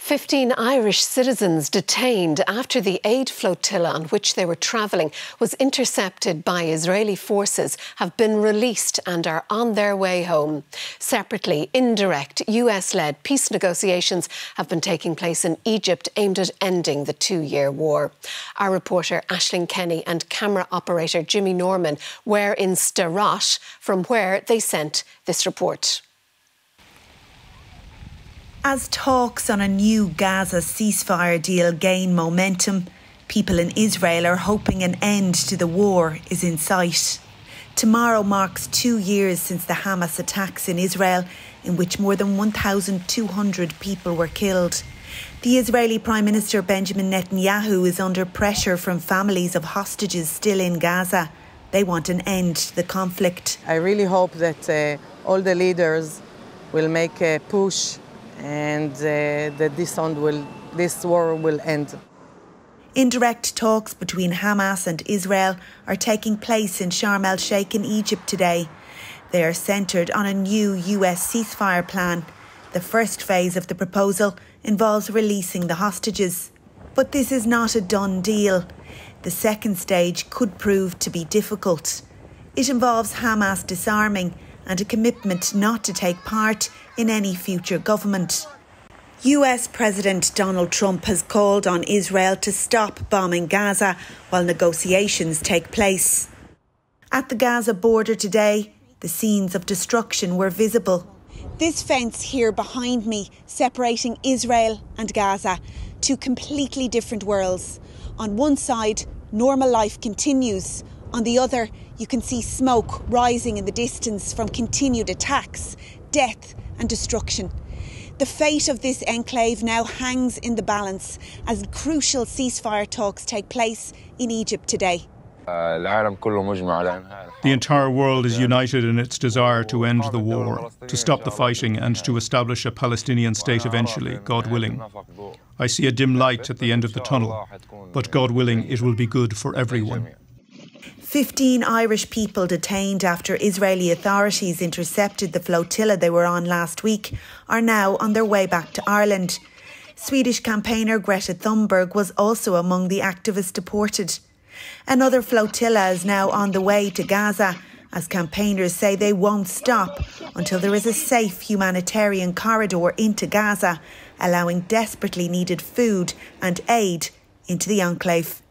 15 Irish citizens detained after the aid flotilla on which they were travelling was intercepted by Israeli forces have been released and are on their way home. Separately, indirect US-led peace negotiations have been taking place in Egypt aimed at ending the two-year war. Our reporter Aisling Kenny and camera operator Jimmy Norman were in Sderot, from where they sent this report. As talks on a new Gaza ceasefire deal gain momentum, people in Israel are hoping an end to the war is in sight. Tomorrow marks 2 years since the Hamas attacks in Israel, in which more than 1,200 people were killed. The Israeli Prime Minister Benjamin Netanyahu is under pressure from families of hostages still in Gaza. They want an end to the conflict. I really hope that all the leaders will make a push and that this war will end. Indirect talks between Hamas and Israel are taking place in Sharm el-Sheikh in Egypt today. They are centred on a new US ceasefire plan. The first phase of the proposal involves releasing the hostages. But this is not a done deal. The second stage could prove to be difficult. It involves Hamas disarming and a commitment not to take part in any future government. US President Donald Trump has called on Israel to stop bombing Gaza while negotiations take place. At the Gaza border today, the scenes of destruction were visible. This fence here behind me separating Israel and Gaza, two completely different worlds. On one side, normal life continues. On the other, you can see smoke rising in the distance from continued attacks, death and destruction. The fate of this enclave now hangs in the balance as crucial ceasefire talks take place in Egypt today. The entire world is united in its desire to end the war, to stop the fighting and to establish a Palestinian state eventually, God willing. I see a dim light at the end of the tunnel, but God willing, it will be good for everyone. 15 Irish people detained after Israeli authorities intercepted the flotilla they were on last week are now on their way back to Ireland. Swedish campaigner Greta Thunberg was also among the activists deported. Another flotilla is now on the way to Gaza, as campaigners say they won't stop until there is a safe humanitarian corridor into Gaza, allowing desperately needed food and aid into the enclave.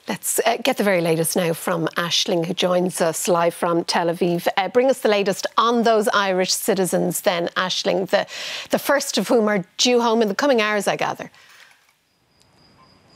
Let's get the very latest now from Aisling, who joins us live from Tel Aviv. Bring us the latest on those Irish citizens then, Aisling, the first of whom are due home in the coming hours, I gather.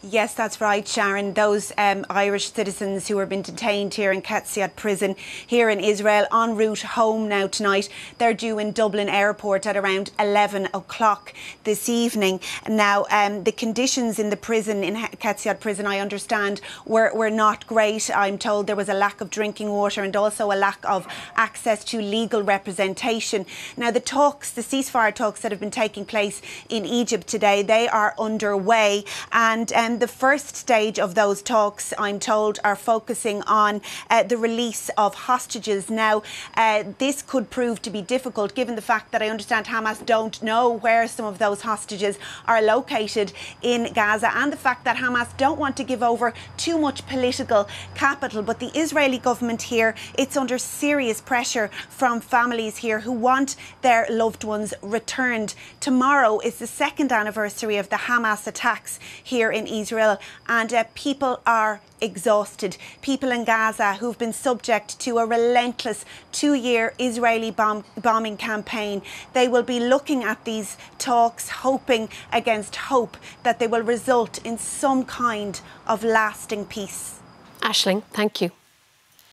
Yes, that's right, Sharon. Those Irish citizens who have been detained here in Ketziat prison here in Israel en route home now tonight. They're due in Dublin airport at around 11 o'clock this evening. Now, the conditions in the prison, in Ketziat prison, I understand, were not great. I'm told there was a lack of drinking water and also a lack of access to legal representation. Now, the ceasefire talks that have been taking place in Egypt today, they are underway, and the first stage of those talks, I'm told, are focusing on the release of hostages. Now, this could prove to be difficult given the fact that I understand Hamas don't know where some of those hostages are located in Gaza, and the fact that Hamas don't want to give over too much political capital. But the Israeli government here, it's under serious pressure from families here who want their loved ones returned. Tomorrow is the second anniversary of the Hamas attacks here in Israel, and people are exhausted. People in Gaza who've been subject to a relentless 2-year Israeli bombing campaign. They will be looking at these talks, hoping against hope that they will result in some kind of lasting peace. Aisling, thank you.